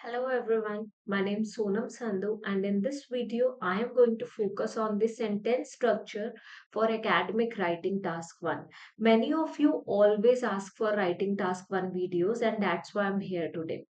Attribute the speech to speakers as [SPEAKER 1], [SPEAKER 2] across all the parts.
[SPEAKER 1] Hello everyone, my name is Sonam Sandhu and in this video I am going to focus on the sentence structure for academic writing task 1. Many of you always ask for writing task 1 videos and that's why I'm here today.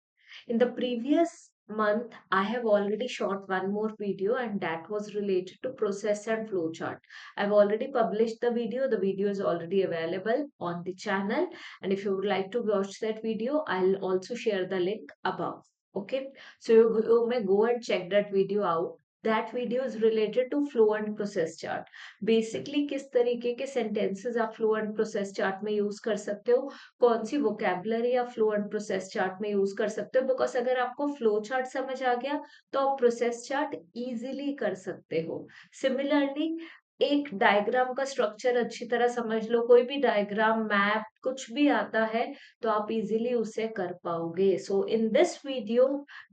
[SPEAKER 1] In the previous month, I have already shot one more video and that was related to process and flowchart. I've already published the video. The video is already available on the channel. And if you would like to watch that video, I'll also share the link above. Okay, so you may go and check that video out. That video is related to flow and process chart. Basically किस तरीके के sentences आप flow and process chart में use कर सकते हो, कौन सी vocabulary आप फ्लो एंड प्रोसेस चार्ट में यूज कर सकते हो। बिकॉज अगर आपको फ्लो चार्ट समझ आ गया तो आप प्रोसेस चार्ट इजीली कर सकते हो। सिमिलरली एक डायग्राम का स्ट्रक्चर अच्छी तरह समझ लो, कोई भी डायग्राम मैप कुछ भी आता है तो आप इजीली उसे कर पाओगे। So in this video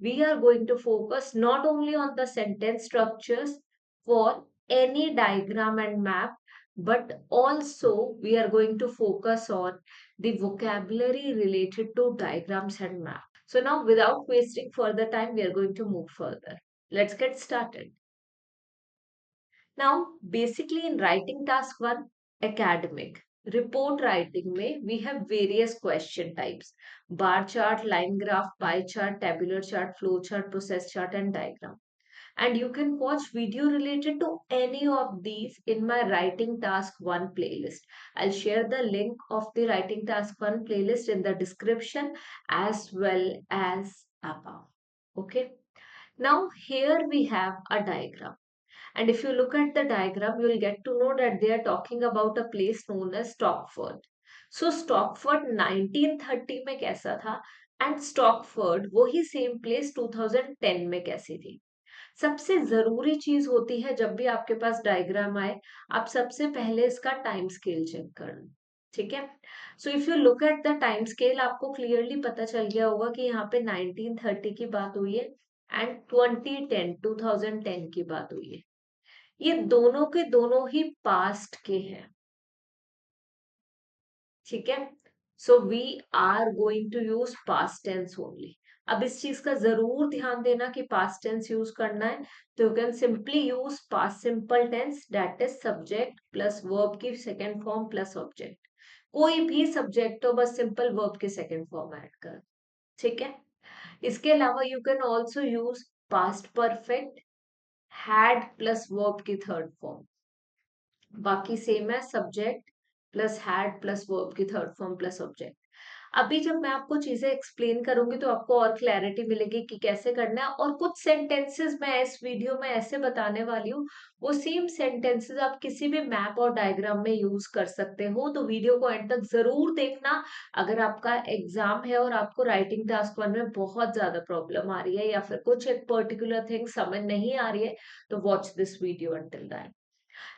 [SPEAKER 1] we are going to focus not only on the sentence structures for any diagram and map, but also we are going to focus on the vocabulary related to diagrams and map. So now without wasting further time, we are going to move further. Let's get started. Now, basically in writing task 1, academic, report writing में we have various question types: bar chart, line graph, pie chart, tabular chart, flow chart, process chart and diagram. And you can watch video related to any of these in my writing task 1 playlist. I'll share the link of the writing task 1 playlist in the description as well as above. Okay, now here we have a diagram, and if you look at the diagram you'll get to know that they are talking about a place known as Stockford. So Stockford 1930 में कैसा था and Stockford वही same place 2010 में कैसी थी। सबसे जरूरी चीज होती है जब भी आपके पास डायग्राम आए, आप सबसे पहले इसका टाइम स्केल चेक कर लो। ठीक है, so if you look at the time scale आपको क्लियरली पता चल गया होगा कि यहाँ पे 1930 की बात हुई है एंड 2010 की बात हुई है। ये दोनों के दोनों ही पास्ट के हैं। ठीक है, so we are going to use past tense only. अब इस चीज का जरूर ध्यान देना कि पास्ट टेंस यूज करना है, तो you can simply use past simple tense, that is subject plus verb की सेकेंड फॉर्म प्लस ऑब्जेक्ट। कोई भी सब्जेक्ट हो बस सिंपल वर्ब के सेकेंड फॉर्म ऐड कर। ठीक है, इसके अलावा you can also use past perfect, had plus verb की थर्ड फॉर्म। बाकी सेम है, subject plus had plus verb की थर्ड फॉर्म प्लस ऑब्जेक्ट। अभी जब मैं आपको चीजें एक्सप्लेन करूंगी तो आपको और क्लैरिटी मिलेगी कि कैसे करना है। और कुछ सेंटेंसेस मैं इस वीडियो में ऐसे बताने वाली हूँ, वो सेम सेंटेंसेस आप किसी भी मैप और डायग्राम में यूज कर सकते हो। तो वीडियो को एंड तक जरूर देखना। अगर आपका एग्जाम है और आपको राइटिंग टास्क 1 में बहुत ज्यादा प्रॉब्लम आ रही है या फिर कुछ एक पर्टिकुलर थिंग समझ नहीं आ रही है, तो watch this video until that.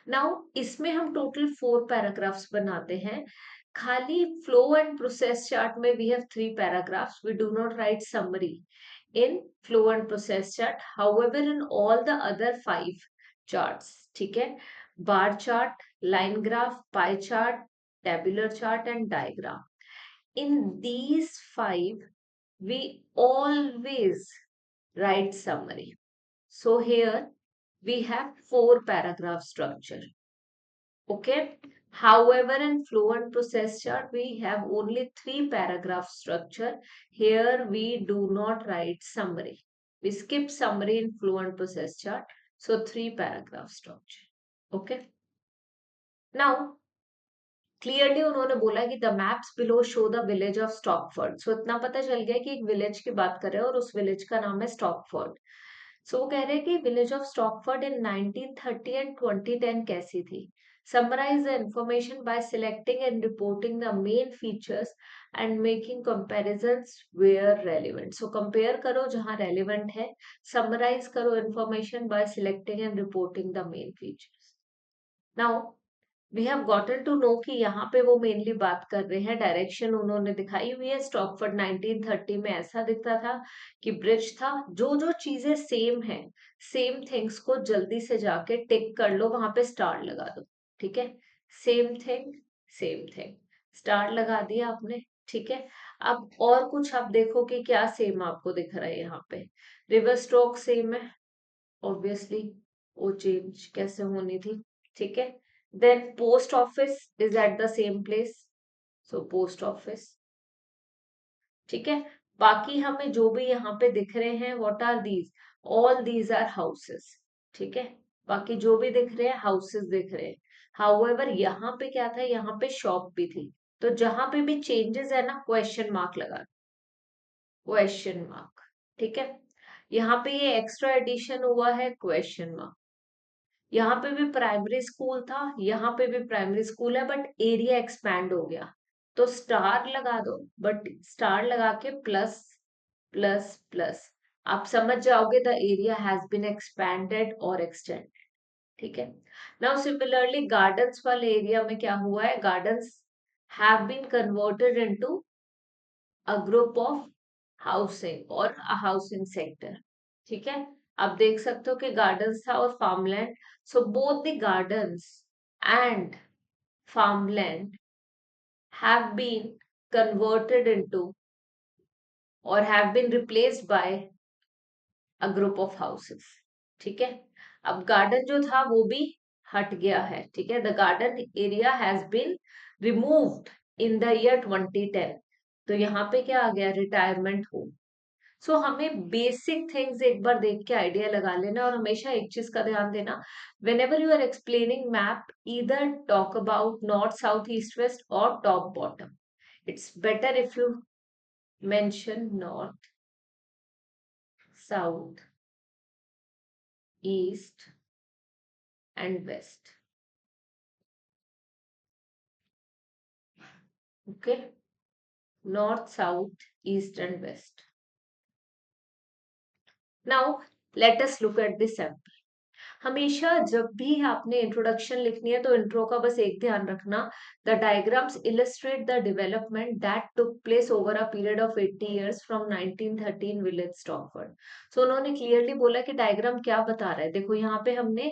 [SPEAKER 1] Now इसमें हम टोटल 4 पैराग्राफ्स बनाते हैं। खाली फ्लो एंड प्रोसेस चार्ट में we have 3 paragraphs. We do not write summary in flow and process chart, however in all the other 5 charts. ठीक है, bar chart, line graph, pie chart, tabular chart and diagram, in these 5 we always write summary. So here we have 4 paragraph structure. Okay. However, in flow and process chart, we have only 3 paragraph structure. Here we do not write summary. We skip summary in flow and process chart. So 3 paragraph structure. Okay. Now, clearly उन्होंने बोला कि the maps below show the village of Stockford. So इतना पता चल गया कि एक village की बात कर रहे हैं और उस विलेज का नाम है स्टॉकफोर्ड। सो वो कह रहे हैं कि विलेज ऑफ स्टॉकफोर्ड इन 1930 एंड 2010 कैसी थी। Summarize the information by selecting and reporting the main features and making comparisons where relevant. So compare करो जहां relevant है, summarize करो information by selecting and reporting the main features. Now we have gotten to know कि यहाँ पे वो mainly बात कर रहे हैं, डायरेक्शन उन्होंने दिखाई हुई है। स्टॉकफोर्ड 1930 में ऐसा दिखता था कि ब्रिज था। जो जो चीजें सेम है, सेम थिंग्स को जल्दी से जाके टिक कर लो, वहां पे स्टार लगा दो। ठीक है, same thing, same thing, star लगा दिया आपने। ठीक है। अब और कुछ आप देखो कि क्या सेम आपको दिख रहा है यहाँ पे। रिवर स्ट्रोक सेम है, ऑब्वियसली वो चेंज कैसे होनी थी, ठीक है। Then post office is at the same place, so post office, ठीक है। बाकी हमें जो भी यहाँ पे दिख रहे हैं, what are these, all these are houses, ठीक है। बाकी जो भी दिख रहे हैं हाउसेस दिख रहे हैं। हाउएवर यहाँ पे क्या था, यहाँ पे शॉप भी थी, तो जहां पे भी चेंजेस है ना, क्वेश्चन मार्क लगा, क्वेश्चन मार्क, ठीक है। यहाँ पे ये एक्स्ट्रा एडिशन हुआ है, क्वेश्चन मार्क। यहाँ पे भी प्राइमरी स्कूल था, यहाँ पे भी प्राइमरी स्कूल है, बट एरिया एक्सपैंड हो गया, तो स्टार लगा दो, बट स्टार लगा के प्लस प्लस प्लस, आप समझ जाओगे the area has been expanded और एक्सटेंडेड, ठीक है। नाउ सिमिलरली गार्डन्स वाले एरिया में क्या हुआ है, gardens have been converted into a group of housing और अ हाउसिंग सेक्टर, ठीक है। आप देख सकते हो कि गार्डन्स था और farmland, so both the gardens and farmland have been converted into or have been replaced by a group of houses, ठीक है। अब गार्डन जो था वो भी हट गया है, ठीक है। The garden area has been removed in the year 2010, तो यहाँ पे क्या आ गया, रिटायरमेंट होम। सो हमें बेसिक थिंग्स एक बार देख के आइडिया लगा लेना, और हमेशा एक चीज का ध्यान देना, whenever you are explaining map, either talk about north south east west और top bottom. It's better if you mention north south east and west, okay, north south east and west. Now let us look at this, हमेशा जब भी आपने introduction लिखनी है तो intro का बस एक ध्यान रखना, the diagrams illustrate the development that took place over a period of 80 years from 1913 village Stockford. So उन्होंने क्लियरली बोला कि डायग्राम क्या बता रहा है, देखो यहाँ पे हमने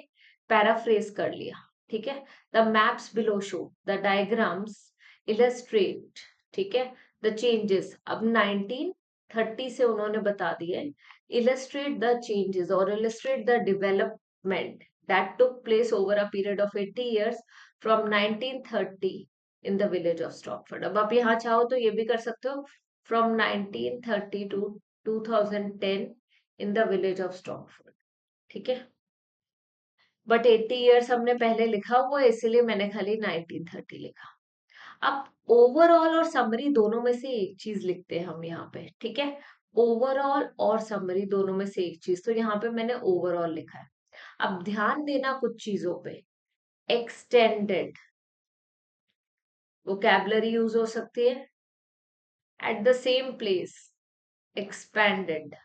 [SPEAKER 1] पैराफ्रेज कर लिया, ठीक है। The maps below show the diagrams illustrate, ठीक है, द चेंजेस, अब 1930 से उन्होंने बता दिया, illustrate the changes or illustrate the development that took place over a period of 80 years from 1930 in the village of Stockford। अब आप यहाँ चाहो तो ये भी कर सकते हो, from 1930 to 2010 in the village of Stockford, ठीक है। बट 80 इयर्स हमने पहले लिखा हुआ है, इसीलिए मैंने खाली 1930 लिखा। अब ओवरऑल और समरी दोनों में से एक चीज लिखते हैं हम यहाँ पे, ठीक है। ओवरऑल और समरी दोनों में से एक चीज, तो यहाँ पे मैंने ओवरऑल लिखा है। अब ध्यान देना कुछ चीजों पे, एक्सटेंडेड वोकैबुलरी यूज हो सकती है, at the same place expanded,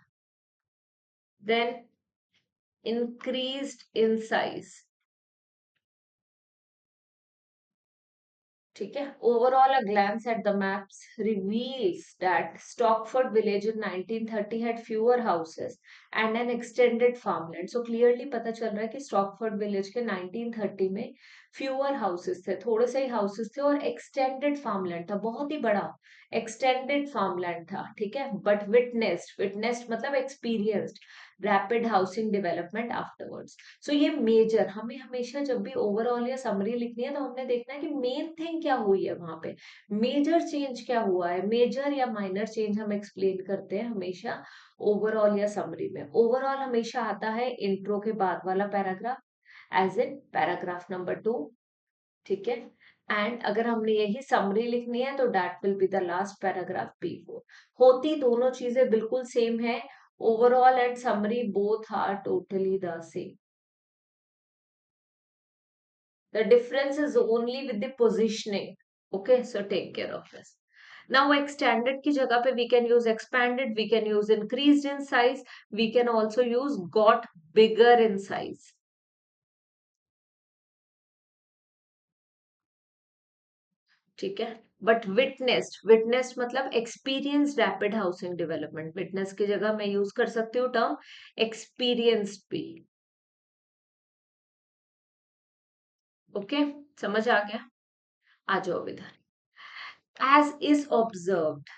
[SPEAKER 1] then increased in size, ठीक है। Overall a glance at the maps reveals that Stockford village in 1930 had fewer houses and an extended farmland. So clearly पता चल रहा है कि स्टॉकफोर्ड विलेज के 1930 में फ्यूअर हाउसेस थे, थोड़े से ही हाउसेस थे, और एक्सटेंडेड फार्मलैंड था, बहुत ही बड़ा एक्सटेंडेड फार्मलैंड था, ठीक है। बट विटनेस्ड, विटनेस्ड मतलब experienced rapid housing development afterwards. So ये मेजर, हमें हमेशा जब भी ओवरऑल या समरी लिखनी है तो हमने देखना है कि मेन थिंग क्या हुई है वहां पे, मेजर चेंज क्या हुआ है। मेजर या माइनर चेंज हम एक्सप्लेन करते हैं हमेशा ओवरऑल या समरी में। ओवरऑल हमेशा आता है इंट्रो के बाद वाला paragraph, as in paragraph number 2, ठीक है। एंड अगर हमने यही समरी लिखनी है तो that will be the last paragraph P4। होती दोनों चीजें बिल्कुल सेम है, overall and summary both are totally the same, the difference is only with the positioning, okay, so take care of this। now extended की जगह पे we can use expanded, we can use increased in size, we can also use got bigger in size, ठीक है। But witnessed, witnessed मतलब experience rapid housing development, witness की जगह मैं use कर सकती हूँ टर्म एक्सपीरियंस्ड भी, ओके, समझ आ गया। आ जाओ इधर, As is observed,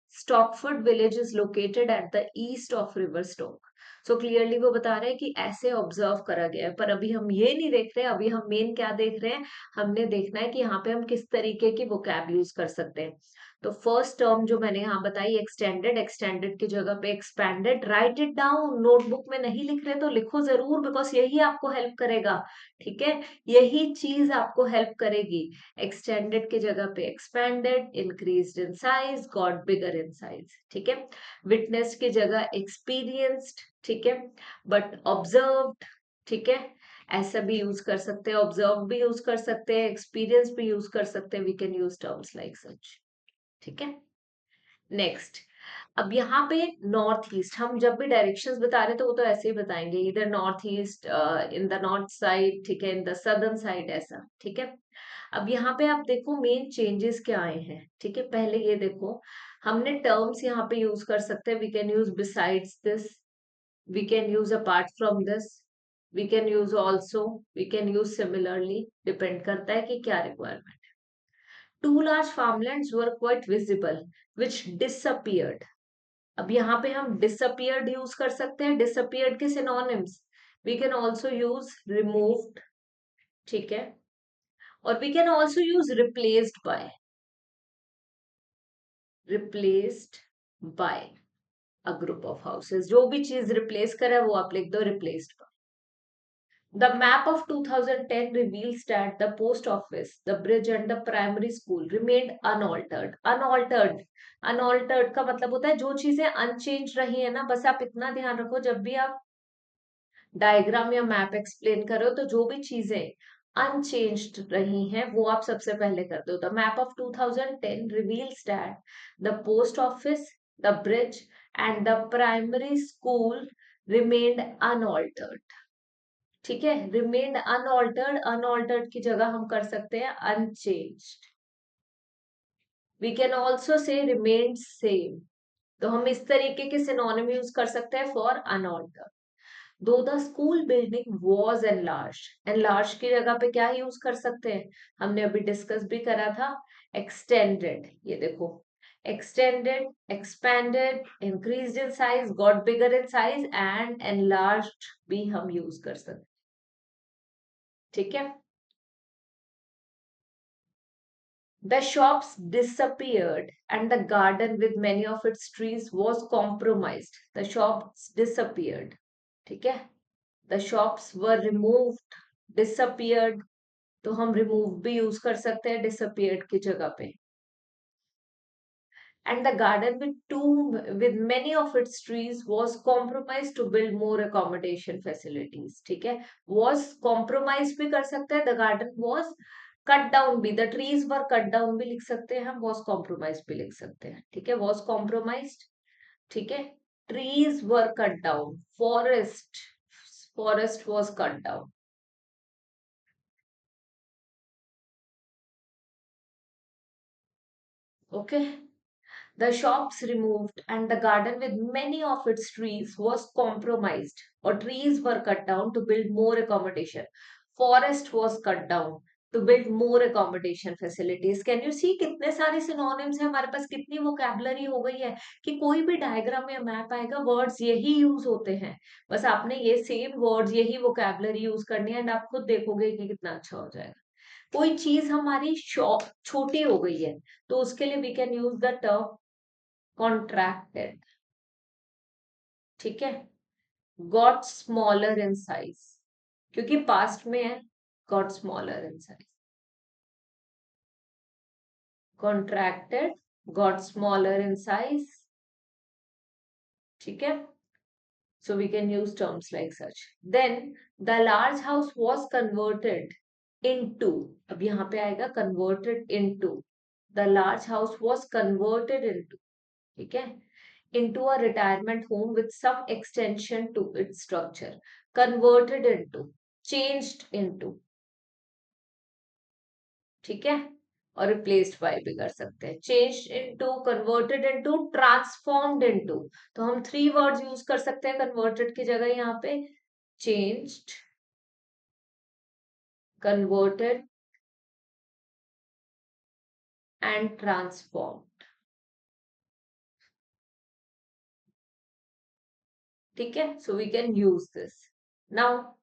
[SPEAKER 1] Stockford village is located at the east of river Stock. So clearly वो बता रहे हैं कि ऐसे ऑब्जर्व करा गया है, पर अभी हम ये नहीं देख रहे हैं, अभी हम मेन क्या देख रहे हैं, हमने देखना है कि यहाँ पे हम किस तरीके की वोकैब यूज कर सकते हैं। तो फर्स्ट टर्म जो मैंने यहाँ बताई एक्सटेंडेड, एक्सटेंडेड की जगह पे expanded, right it down, notebook में नहीं लिख रहे तो लिखो जरूर, बिकॉज यही आपको हेल्प करेगा। ठीक है, यही चीज आपको हेल्प करेगी। एक्सटेंडेड की जगह पे expanded, increased in size, got bigger in size. ठीक है, विटनेस की जगह एक्सपीरियंस्ड। ठीक है, बट ऑब्जर्व्ड। ठीक है, ऐसा भी यूज कर सकते हैं, ऑब्जर्व भी यूज कर सकते हैं, एक्सपीरियंस भी यूज कर सकते हैं, we can use terms like such. ठीक है, नेक्स्ट। अब यहाँ पे नॉर्थ ईस्ट, हम जब भी डायरेक्शंस बता रहे तो वो तो ऐसे ही बताएंगे, इधर north east, in the north side, ठीक है, इन द सदर्न साइड, ऐसा। ठीक है, अब यहाँ पे आप देखो मेन चेंजेस क्या आए हैं। ठीक है, पहले ये देखो, हमने टर्म्स यहाँ पे यूज कर सकते हैं, we can use besides this, we can use apart from this, we can use also, we can use similarly, depend करता है कि क्या requirement. Two large farmlands were quite visible which disappeared. अब यहाँ पे हम डिसअपियर्ड यूज कर सकते हैं, डिसअपियर्ड के synonyms, we can also use removed. ठीक है, और we can also use replaced by, replaced by a group of houses, जो भी चीज रिप्लेस करा है वो आप लिख दो replaced by. The map of 2010 reveals that the post office, the bridge and the primary school remained unaltered. Unaltered, unaltered का मतलब होता है जो चीजें अनचेंज रही है ना, बस आप इतना ध्यान रखो जब भी आप डायग्राम या मैप एक्सप्लेन करो तो जो भी चीजें अनचेंज्ड रही हैं वो आप सबसे पहले कर दो। The map of 2010 reveals that the post office, the bridge and the primary school remained unaltered. ठीक है, रिमेन्ड अनऑल्टर्ड, अनऑल्टर्ड की जगह हम कर सकते हैं unchanged. We can also say remained same, तो हम इस तरीके के सिनोनिम यूज कर सकते हैं फॉर अनऑल्टर्ड। दो the school building was enlarge, enlarge की जगह पे क्या यूज कर सकते हैं, हमने अभी डिस्कस भी करा था, एक्सटेंडेड। ये देखो, extended, expanded, increased in size, got bigger in size and enlarged भी हम यूज कर सकते हैं। ठीक है, the shops disappeared and the garden with many of its trees was compromised. The shops disappeared. ठीक है, the shops were removed, disappeared, तो हम remove भी यूज कर सकते हैं disappeared की जगह पे। And the garden with many of its trees was compromised to build more accommodation facilities. ठीक है, was compromised भी कर सकते हैं, the garden was cut down भी, the trees were cut down भी लिख सकते हैं हम, was compromised भी लिख सकते हैं। ठीक है, was compromised। ठीक है, trees were cut down, forest was cut down। Okay, the shops removed and the garden with many of its trees was compromised, or trees were cut down to build more accommodation. Forest was cut down to build more accommodation facilities. Can you see कितने सारे synonyms हैं हमारे पास, कितनी vocabulary हो गई है कि कोई भी डायग्राम या मैप आएगा वर्ड्स यही यूज होते हैं, बस आपने ये सेम वर्ड्स यही vocabulary यूज करनी है एंड आप खुद देखोगे कि कितना अच्छा हो जाएगा। कोई चीज हमारी छोटी हो गई है तो उसके लिए we can use the term contracted. ठीक है, गॉट स्मॉलर इन साइज, क्योंकि पास्ट में है, got smaller in size, contracted, got smaller in size. ठीक है, so we can use terms like such. Then the large house was converted into, अब यहाँ पे आएगा converted into, the large house was converted into, ठीक है, into a retirement home with some extension to its structure, converted into, changed into। ठीक है, और replaced by भी कर सकते हैं, changed into, converted into, transformed into. तो हम थ्री वर्ड्स यूज कर सकते हैं कन्वर्टेड की जगह यहाँ पे, चेंज्ड, कन्वर्टेड and transformed. ठीक है, so we can use this. Now,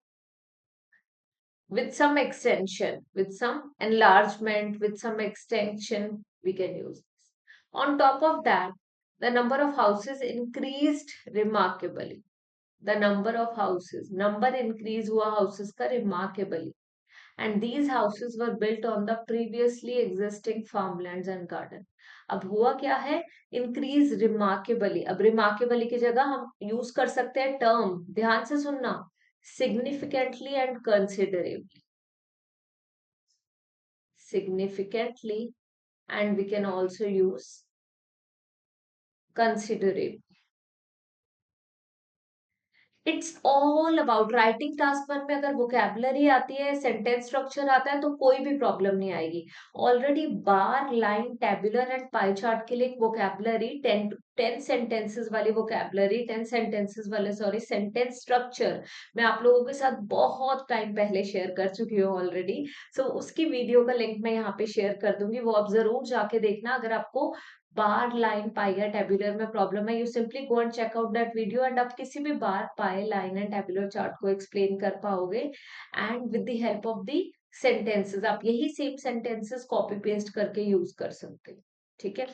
[SPEAKER 1] with some extension, with some enlargement, with some extension, we can use this. On top of that, the number of houses increased remarkably. The number of houses, number increase हुआ houses का remarkably. And these houses were built on the previously existing farmlands and garden. अब हुआ क्या है, increase remarkably. अब remarkably की जगह हम use कर सकते हैं term, ध्यान से सुनना, significantly and considerably. Significantly, and we can also use considerably. It's all about writing task one में अगर वोकेबलरी आती है, सेंटेंस स्ट्रक्चर आता है, तो कोई भी प्रॉब्लम नहीं आएगी. Already bar, line, tabular and pie chart के लिए वोकेबलरी 10 सेंटेंसेस वाली वोकेबलरी, 10 सेंटेंसेस वाले सॉरी सेंटेंस स्ट्रक्चर मैं आप लोगों के साथ बहुत टाइम पहले शेयर कर चुकी हूँ ऑलरेडी. सो उसकी वीडियो का लिंक मैं यहाँ पे शेयर कर दूंगी, वो आप जरूर जाके देखना. अगर आपको बार, लाइन, पाई या टेबुलर में प्रॉब्लम है, you simply go and check out that video and आप किसी भी bar, pie, line and tabular chart को एक्सप्लेन कर पाओगे. And with the help of the sentences आप यही सेम सेंटेंसेस कॉपी पेस्ट करके यूज कर सकते हो. ठीक है.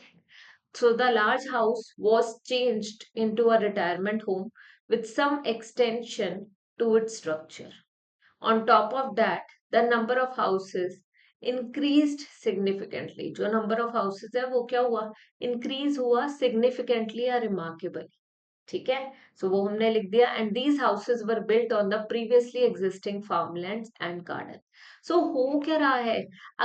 [SPEAKER 1] So the large house was changed into a retirement home with some extension to its structure. On top of that, the number of houses increased significantly. जो number of houses है वो क्या हुआ, increase हुआ significantly या remarkably. ठीक है, so वो हमने लिख दिया. And these houses were built on the previously existing farmlands and garden. So हो क्या रहा है,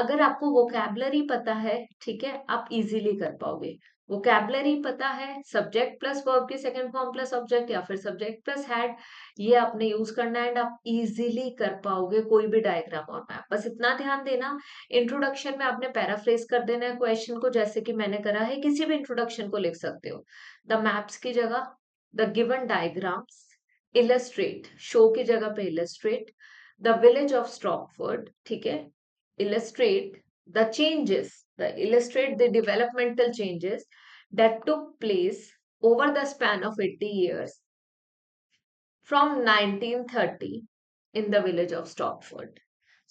[SPEAKER 1] अगर आपको vocabulary पता है, ठीक है, आप easily कर पाओगे. vocabulary पता है, सब्जेक्ट प्लस वर्ब की सेकंड फॉर्म प्लस ऑब्जेक्ट या फिर सब्जेक्ट प्लस हैड, ये आपने यूज करना है एंड आप इजीली कर पाओगे कोई भी डायग्राम और मैप. बस इतना ध्यान देना, इंट्रोडक्शन में आपने पैराफ्रेज कर देना है क्वेश्चन को, जैसे कि मैंने करा है. किसी भी इंट्रोडक्शन को लिख सकते हो. द मैप्स की जगह the given diagrams, illustrate, show की जगह पे इलस्ट्रेट, द विलेज ऑफ स्टॉकफोर्ड, ठीक है, illustrate the changes, the illustrate the developmental changes that took place over the span of 80 years from 1930 in the village of Stockford.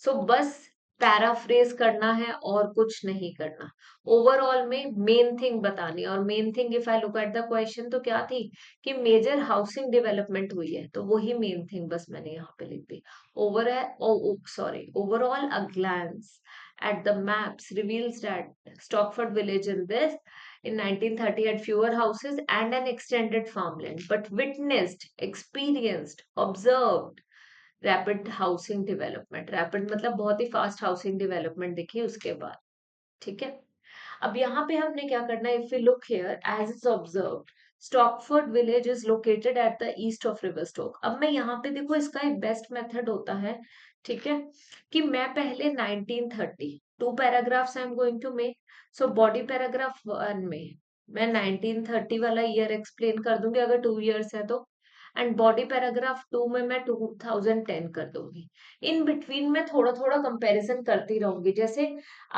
[SPEAKER 1] So बस paraphrase करना है और कुछ नहीं करना. ओवरऑल में मेन थिंग बतानी, और main thing if I look at the question तो क्या थी कि मेजर हाउसिंग डेवलपमेंट हुई है, तो वही मेन थिंग बस मैंने यहाँ पे लिख दी. Overall a glance at the maps reveals that Stockford village in 1930 had fewer houses and an extended farmland, but witnessed, experienced, observed rapid housing development. Rapid मतलब बहुत ही फास्ट हाउसिंग डेवलपमेंट दिखी उसके बाद. ठीक है, अब यहाँ पे हमने क्या करना है, if you look here as is observed, Stockford village is located at the east of river Stoke. अब मैं यहाँ पे देखो, इसका एक बेस्ट मेथड होता है, ठीक है, कि मैं पहले 1930 two paragraphs I am going to make. So body paragraph one में मैं 1930 वाला ईयर एक्सप्लेन कर दूंगी अगर 2 इयर्स है तो, एंड बॉडी पैराग्राफ टू में मैं 2010 कर दूंगी. इन बिटवीन में थोड़ा थोड़ा कंपैरिजन करती रहूंगी. जैसे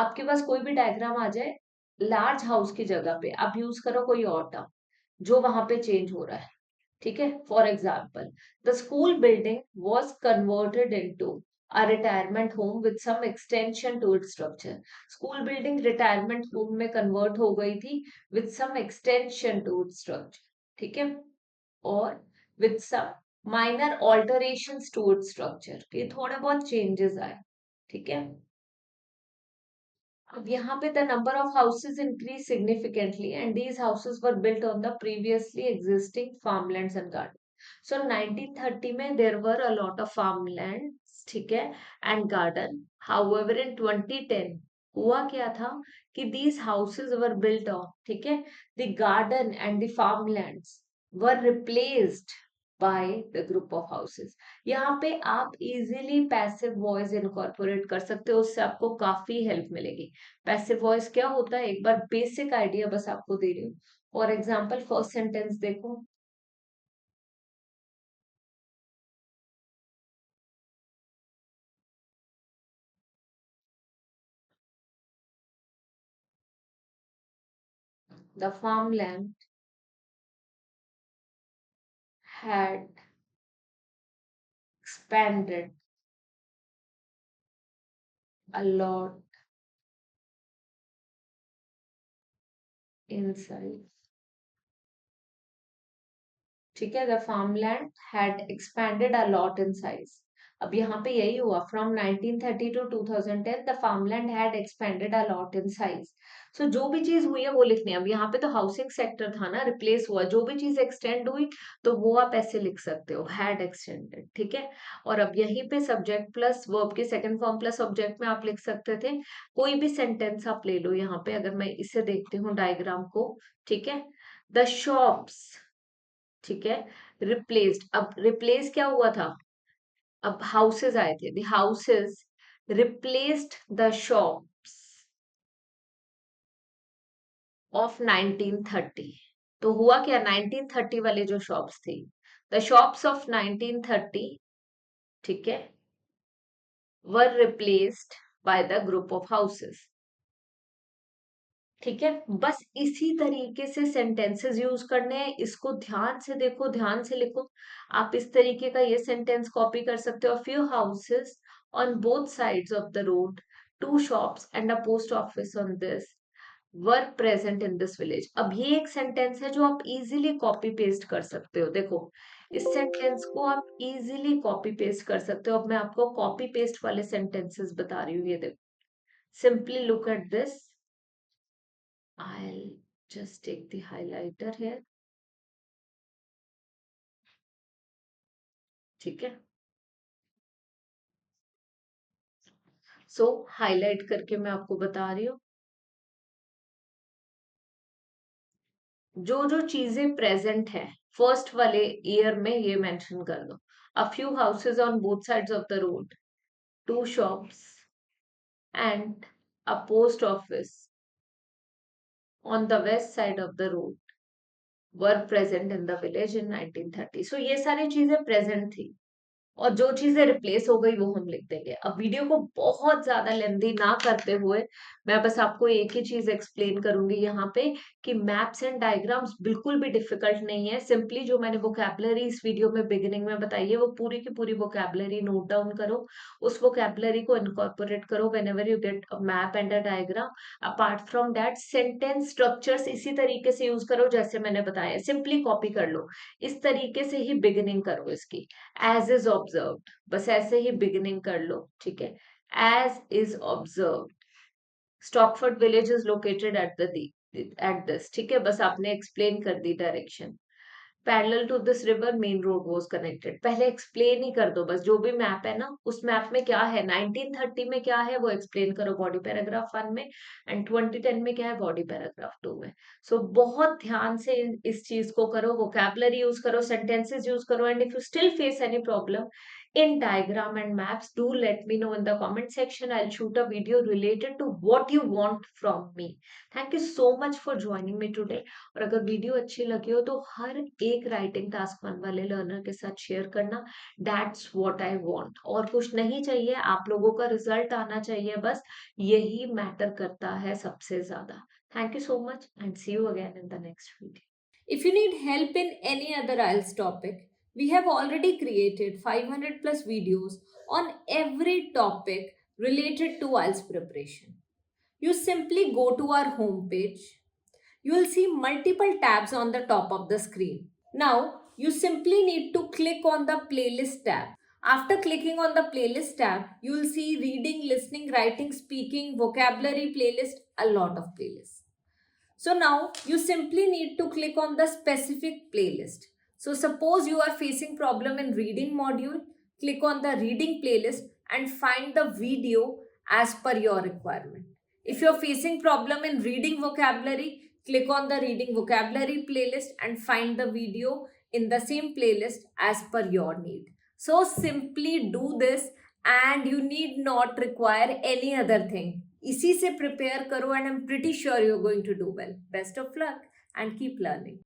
[SPEAKER 1] आपके पास कोई भी डायग्राम आ जाए, लार्ज हाउस की जगह पे आप यूज करो कोई और टर्म जो वहां पे चेंज हो रहा है. ठीक है, for example the school building was converted into a retirement home with some extension to its structure. School building retirement home में कन्वर्ट हो गई थी with some extension to its structure. ठीक है, और with some minor alterations to its structure, कि थोड़े बहुत चेंजेस आए. ठीक है, अब यहाँ पे the number of houses increased significantly and these houses were built on the previously existing farmlands and gardens. So 1930 में there were a lot of farmlands, ठीक है, and garden. However in 2010 हुआ क्या था कि these houses were built on, ठीक है, the garden and the farmlands were replaced by the group of houses. यहाँ पे आप इजीली पैसिव वॉइस इनकॉर्पोरेट कर सकते हो, उससे आपको काफी हेल्प मिलेगी. पैसिव वॉइस क्या होता है, एक बार बेसिक आइडिया बस आपको दे रही हूँ. फॉर एग्जाम्पल फर्स्ट सेंटेंस देखो, The farmland had expanded a lot in size. ठीक है, the farmland had expanded a lot in size. अब यहाँ पे यही हुआ, from 1930 to 2010 the farmland had expanded a lot in size. So जो भी चीज हुई है वो लिखनी है. अब यहाँ पे तो हाउसिंग सेक्टर था ना, रिप्लेस हुआ. जो भी चीज एक्सटेंड हुई तो वो आप ऐसे लिख सकते हो, हैड एक्सटेंडेड. ठीक है, और अब यहीं पे सब्जेक्ट प्लस वर्ब के सेकंड फॉर्म प्लस ऑब्जेक्ट में आप लिख सकते थे कोई भी सेंटेंस आप ले लो. यहाँ पे अगर मैं इसे देखती हूँ डायग्राम को, ठीक है, द शॉप्स, ठीक है, रिप्लेस्ड. अब रिप्लेस क्या हुआ था, अब हाउसेस आए थे, the houses replaced the shops of 1930. तो हुआ क्या, 1930 वाले जो शॉप्स थी, द शॉप्स ऑफ 1930, ठीक है, were replaced by the group of houses. ठीक है, बस इसी तरीके से सेंटेंसेस यूज करने हैं. इसको ध्यान से देखो, ध्यान से लिखो. आप इस तरीके का ये सेंटेंस कॉपी कर सकते हो. Few houses on both sides of the road, two shops and a post office on this were present in this village. अब ये एक सेंटेंस है जो आप इजीली कॉपी पेस्ट कर सकते हो. देखो, इस सेंटेंस को आप इजीली कॉपी पेस्ट कर सकते हो. अब मैं आपको कॉपी पेस्ट वाले सेंटेंसेस बता रही हूँ. ये देखो, simply look at this. I'll just take the highlighter here. ठीक है, सो हाईलाइट करके मैं आपको बता रही हूँ. जो जो चीजें प्रेजेंट है फर्स्ट वाले ईयर में ये मेंशन कर दो. A few houses on both sides of the road, two shops and a post office on the west side of the road were present in the village in 1930. So ये सारी चीजें present थी और जो चीजें replace हो गई वो हम लिख देंगे. अब वीडियो को बहुत ज्यादा लेंदी ना करते हुए मैं बस आपको एक ही चीज एक्सप्लेन करूंगी यहाँ पे कि मैप्स एंड डायग्राम्स बिल्कुल भी डिफिकल्ट नहीं है. सिंपली जो मैंने वोकैबुलरी इस वीडियो में बिगिनिंग में बताई है वो पूरी की पूरी वोकैबुलरी नोट डाउन करो. उस वोकैबुलरी को इनकॉर्पोरेट करो when ever you get a map and a diagram. Apart from that sentence structures इसी तरीके से यूज करो जैसे मैंने बताया. सिंपली कॉपी कर लो. इस तरीके से ही बिगिनिंग करो इसकी. एज इज ऑब्जर्व्ड, बस ऐसे ही बिगिनिंग कर लो. ठीक है, as is observed Stockford village is located at this. ठीक है, बस आपने एक्सप्लेन कर दी direction. Parallel to this river main road was connected. पहले एक्सप्लेन ही कर दो बस. जो भी मैप है ना उस मैप में क्या है, 1930 में क्या है वो एक्सप्लेन करो बॉडी पैराग्राफ 1 में, एंड 2010 में क्या है बॉडी पैराग्राफ 2 में. सो बहुत ध्यान से इस चीज को करो. वोकैबुलरी यूज करो, सेंटेंसेस यूज करो. And if you still face any problem in diagram and maps, do let me know in the comment section. I'll shoot a video related to what you want from me. Thank you so much for joining me today. और अगर video अच्छी लगी हो तो हर एक writing task 1 वाले learner के साथ शेयर करना. That's what I want. और कुछ नहीं चाहिए, आप लोगों का रिजल्ट आना चाहिए बस. यही मैटर करता है सबसे ज्यादा. Thank you so much and see you again in the next video. If you need help in any other IELTS topic, we have already created 500 plus videos on every topic related to IELTS preparation. You simply go to our homepage. You will see multiple tabs on the top of the screen. Now, you simply need to click on the playlist tab. After clicking on the playlist tab, you will see reading, listening, writing, speaking, vocabulary playlist, a lot of playlists. So now you simply need to click on the specific playlist. So suppose you are facing problem in reading module, click on the reading playlist and find the video as per your requirement. If you are facing problem in reading vocabulary, click on the reading vocabulary playlist and find the video in the same playlist as per your need. So simply do this and you need not require any other thing. इसी से prepare करो and I am pretty sure you are going to do well. Best of luck and keep learning.